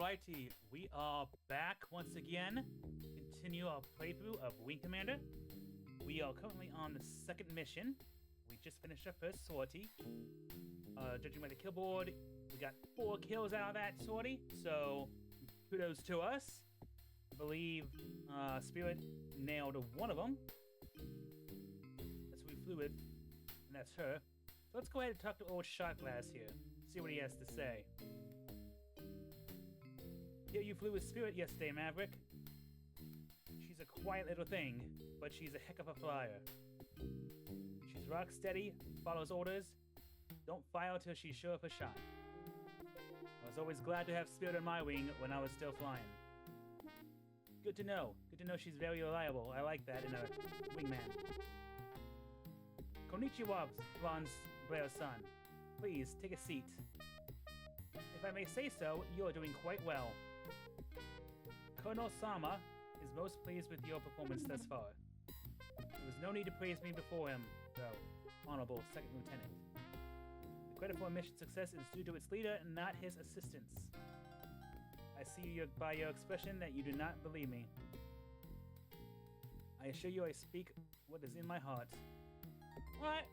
Alrighty, we are back once again. Continue our playthrough of Wing Commander. We are currently on the second mission. We just finished our first sortie. Judging by the kill board, we got 4 kills out of that sortie, so kudos to us. I believe Spirit nailed one of them. That's who we flew with, and that's her. So let's go ahead and talk to old Shot Glass here, see what he has to say. Yeah, you flew with Spirit yesterday, Maverick. She's a quiet little thing, but she's a heck of a flyer. She's rock steady, follows orders, don't fire till she's sure of a shot. I was always glad to have Spirit on my wing when I was still flying. Good to know. Good to know she's very reliable. I like that in a wingman. Konnichiwa, Ron's Blair-san. Please, take a seat. If I may say so, you're doing quite well. Colonel Sama is most pleased with your performance thus far. There was no need to praise me before him, though, Honorable Second Lieutenant. The credit for mission success is due to its leader and not his assistants. I see by your expression that you do not believe me. I assure you I speak what is in my heart. Alright,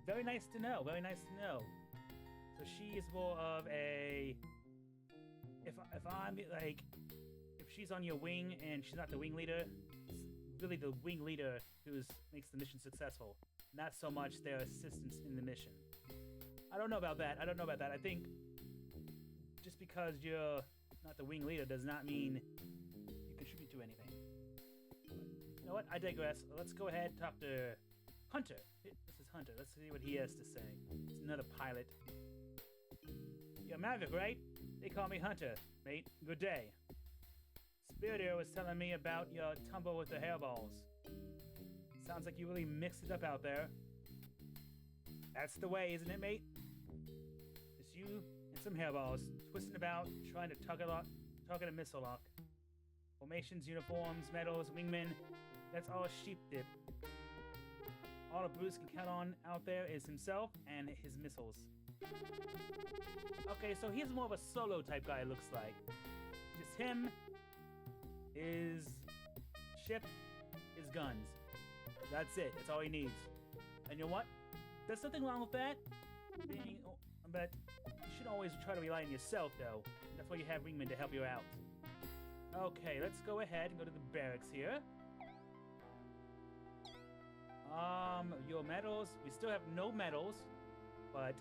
very nice to know, very nice to know. So she is more of a... If I'm, like... If she's on your wing and she's not the wing leader, it's really the wing leader who makes the mission successful. Not so much their assistance in the mission. I don't know about that. I think just because you're not the wing leader does not mean you contribute to anything. But you know what? I digress. Let's go ahead and talk to Hunter. This is Hunter. Let's see what he has to say. It's another pilot. You're Maverick, right? They call me Hunter, mate. Good day. Spirit here was telling me about your tumble with the hairballs. Sounds like you really mixed it up out there. That's the way, isn't it, mate? Just you and some hairballs, twisting about, trying to target a missile lock. Formations, uniforms, medals, wingmen, that's all sheep dip. All that Bruce can count on out there is himself and his missiles. Okay, so he's more of a solo type guy, it looks like. Just him, his ship, his guns. That's it. That's all he needs. And you know what? There's nothing wrong with that. But you should always try to rely on yourself, though. That's why you have wingmen to help you out. Okay, let's go ahead and go to the barracks here. Your medals. We still have no medals, but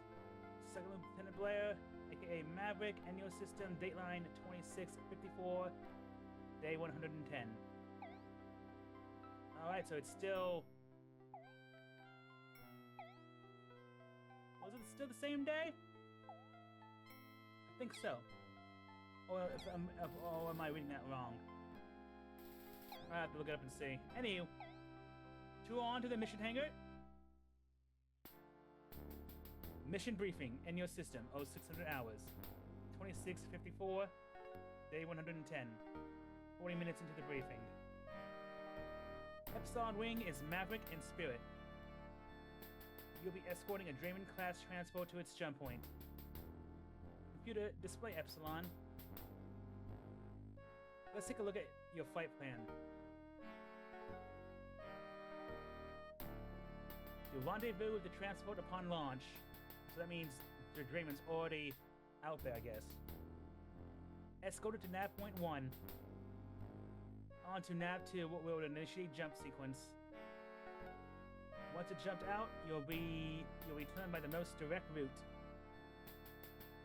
Second Lieutenant Blair, aka Maverick, and your system, dateline 2654, day 110. Alright, so it's still... Was it still the same day? I think so. Or am I reading that wrong? I have to look it up and see. Anywho, on to the mission hangar. Mission briefing in your system, 0600 hours. 2654, day 110. 40 minutes into the briefing. Epsilon Wing is Maverick and Spirit. You'll be escorting a Draymond-class transport to its jump point. Computer, display Epsilon. Let's take a look at your flight plan. You'll rendezvous with the transport upon launch. So that means the Draymond's already out there, I guess. Escorted to nav point 1. On to nav 2, we'll initiate jump sequence. Once it jumped out, you'll return by the most direct route.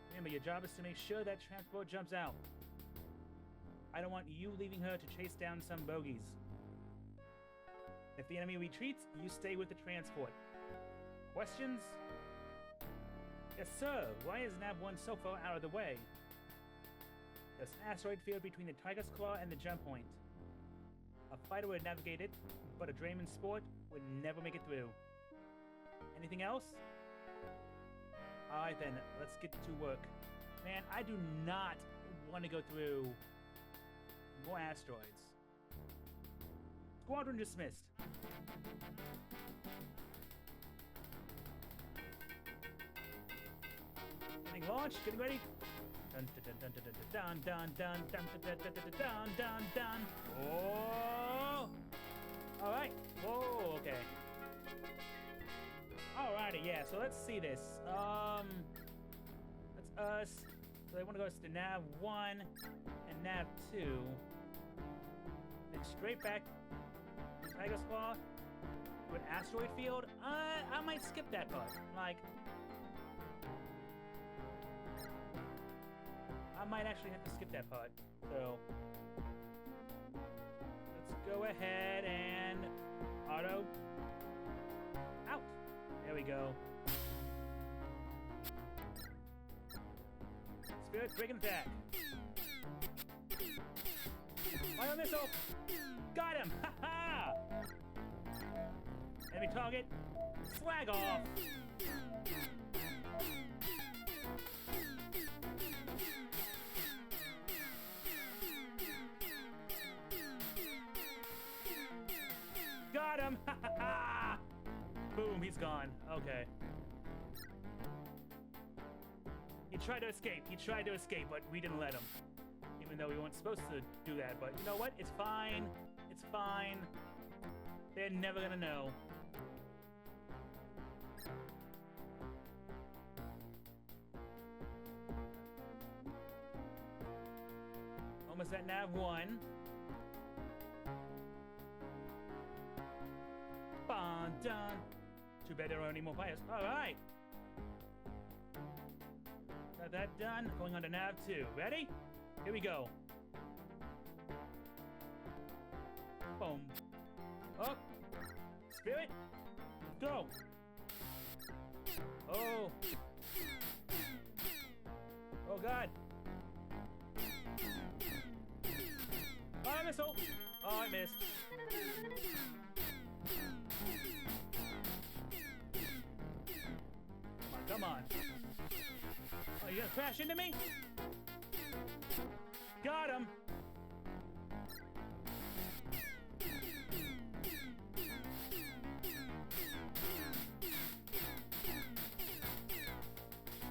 Remember, your job is to make sure that transport jumps out. I don't want you leaving her to chase down some bogeys. If the enemy retreats, you stay with the transport. Questions? Yes, sir. Why is nav 1 so far out of the way? There's an asteroid field between the Tiger's Claw and the jump point. A fighter would navigate it, but a Draymond Sport would never make it through. Anything else? Alright then, let's get to work. Man, I do not want to go through more asteroids. Squadron dismissed. Getting launched, getting ready. Dun dun dun dun dun dun dun dun dun dun. Oh! All right. Whoa. Okay. Alrighty. Yeah. So let's see this. That's us. So they want to go to nav 1 and nav 2. Then straight back to Tiger's Claw to an asteroid field. I might skip that part. Like, I might actually have to skip that part. So let's go ahead and auto out. There we go. Spirit break and attack. Fire missile. Got him. Ha ha. Enemy target. Swag off. Got him. Ha ha ha. Boom, he's gone. Okay. He tried to escape, but we didn't let him. Even though we weren't supposed to do that, but you know what? It's fine. It's fine. They're never gonna know. Almost at nav 1. Bon done. Too bad there aren't any more players. Alright. Got that done. Going on to nav 2. Ready? Here we go. Boom. Up. Spirit. Go. Oh. Oh God. Fire missile. Oh, I missed. Come on. Oh, you gonna crash into me? Got him.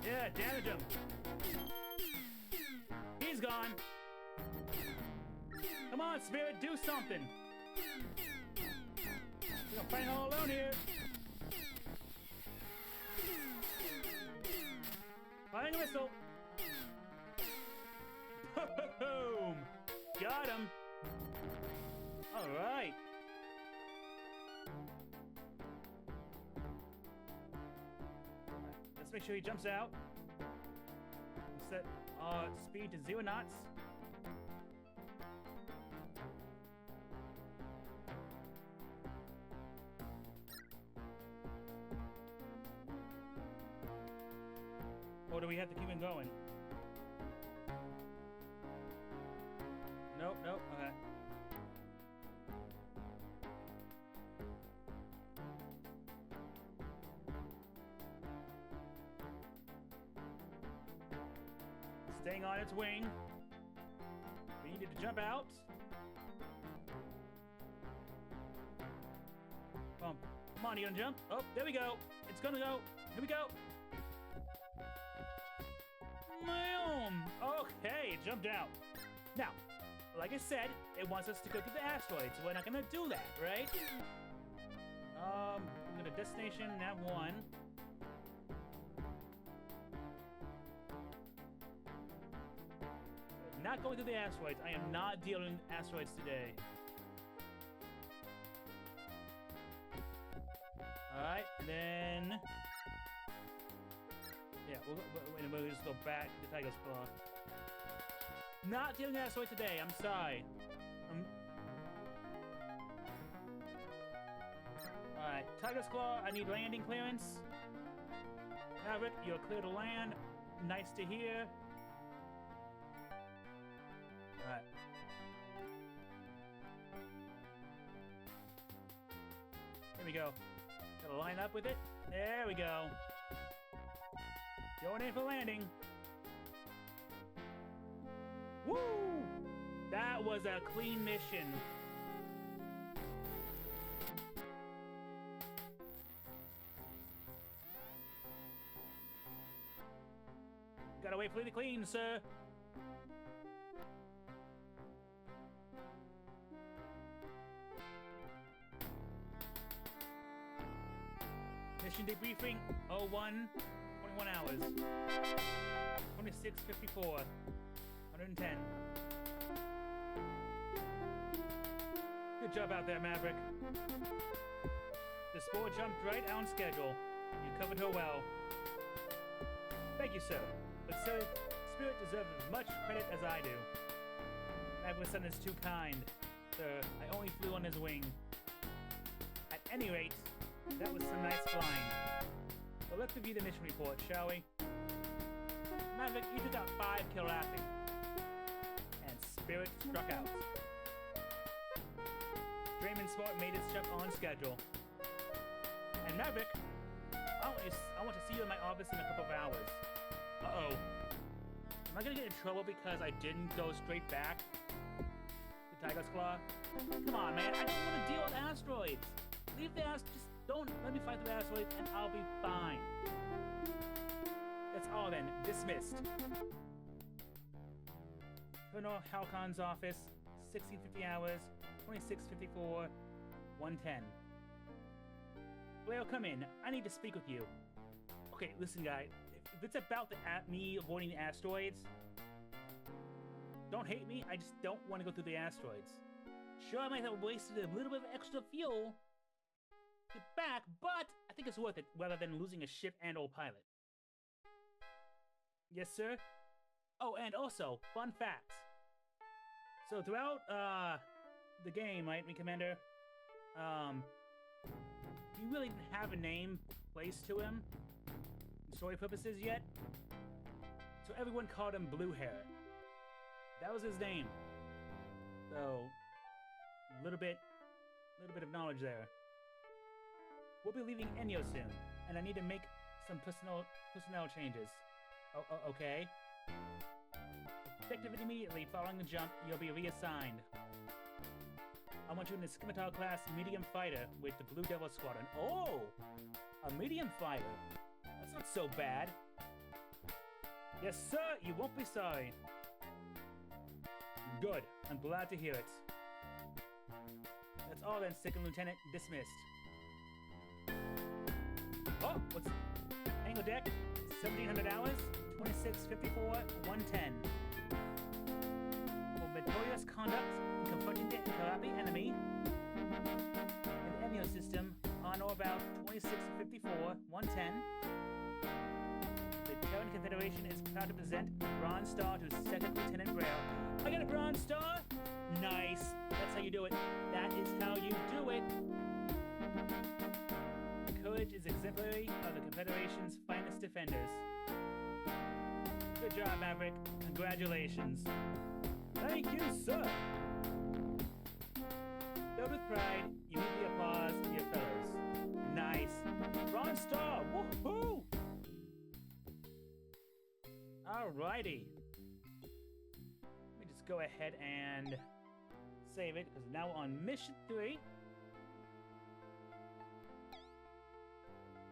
Yeah, damage him. He's gone. Come on, Spirit, do something. You're fighting all alone here. Firing a missile. Boom! Got him. All right. Let's make sure he jumps out. Set speed to 0 knots. Or do we have to keep him going? Nope, nope, okay. Staying on its wing. We needed to jump out. Come on, you gonna jump? Oh, there we go. It's gonna go. Here we go. Okay, it jumped out. Now, like I said, it wants us to go to the asteroid, so we're not gonna do that, right? I'm gonna destination nav 1. Not going to the asteroids. I am not dealing with asteroids today. Alright, and then... yeah, we'll just go back to Tiger's Claw. Not dealing with asteroids today, I'm sorry. Alright, Tiger's Claw, I need landing clearance. Maverick, you're clear to land. Nice to hear. Alright. Here we go. Gotta line up with it. There we go. Going in for landing. Woo! That was a clean mission. Gotta wait for it to clean, sir. Mission debriefing, 01, 21 hours. 26:54, 110. Good job out there, Maverick. The Spore jumped right on schedule. You covered her well. Thank you, sir. But sir, Spirit deserves as much credit as I do. Maverick's son is too kind. Sir, I only flew on his wing. At any rate, that was some nice flying. But let's review the mission report, shall we? Maverick, you took out 5 Kilrathi. And Spirit struck out. Draymond Sport made its jump on schedule. And Maverick, I want to see you in my office in a couple of hours. Uh-oh. Am I gonna get in trouble because I didn't go straight back to Tiger's Claw? Come on, man. I just want to deal with asteroids. Leave the just don't let me fight the asteroids and I'll be fine. That's all then. Dismissed. Colonel Halcon's office, 1650 hours, 2654, 110. Blair, come in. I need to speak with you. Okay, listen, guy. If it's about me avoiding the asteroids, don't hate me. I just don't want to go through the asteroids. Sure, I might have wasted a little bit of extra fuel to get back, but I think it's worth it rather than losing a ship and old pilot. Yes, sir? Oh, and also, fun fact. So throughout the game, right, Commander, he really didn't have a name placed to him for story purposes yet. So everyone called him Blue Hair. That was his name. So a little bit of knowledge there. We'll be leaving Enyo soon, and I need to make some personnel changes. Okay. Effective immediately following the jump, you'll be reassigned. I want you in the Scimitar class medium fighter with the Blue Devil Squadron. Oh! A medium fighter. That's not so bad. Yes, sir, you won't be sorry. Good. I'm glad to hear it. That's all then, Second Lieutenant. Dismissed. Oh, what's... Angle deck, 1700 hours, 2654, 110. For meritorious conduct in confronting the Kilrathi enemy in the Enyo system on or about 2654, 110. The Terran Confederation is proud to present a Bronze Star to Second Lieutenant Braille. I got a Bronze Star? Nice. That's how you do it. That is how you do it. Courage is exemplary of the Confederation's finest defenders. Good job, Maverick. Congratulations. Thank you, sir. Filled with pride, you meet the applause of your fellows. Nice. Bronze Star. Woohoo! Alrighty. Let me just go ahead and save it, because now we're on mission 3.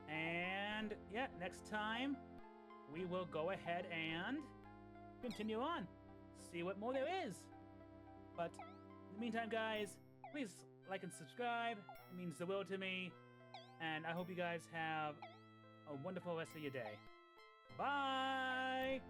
And yeah, next time we will go ahead and continue on, see what more there is. But in the meantime, guys, please like and subscribe. It means the world to me. And I hope you guys have a wonderful rest of your day. Bye!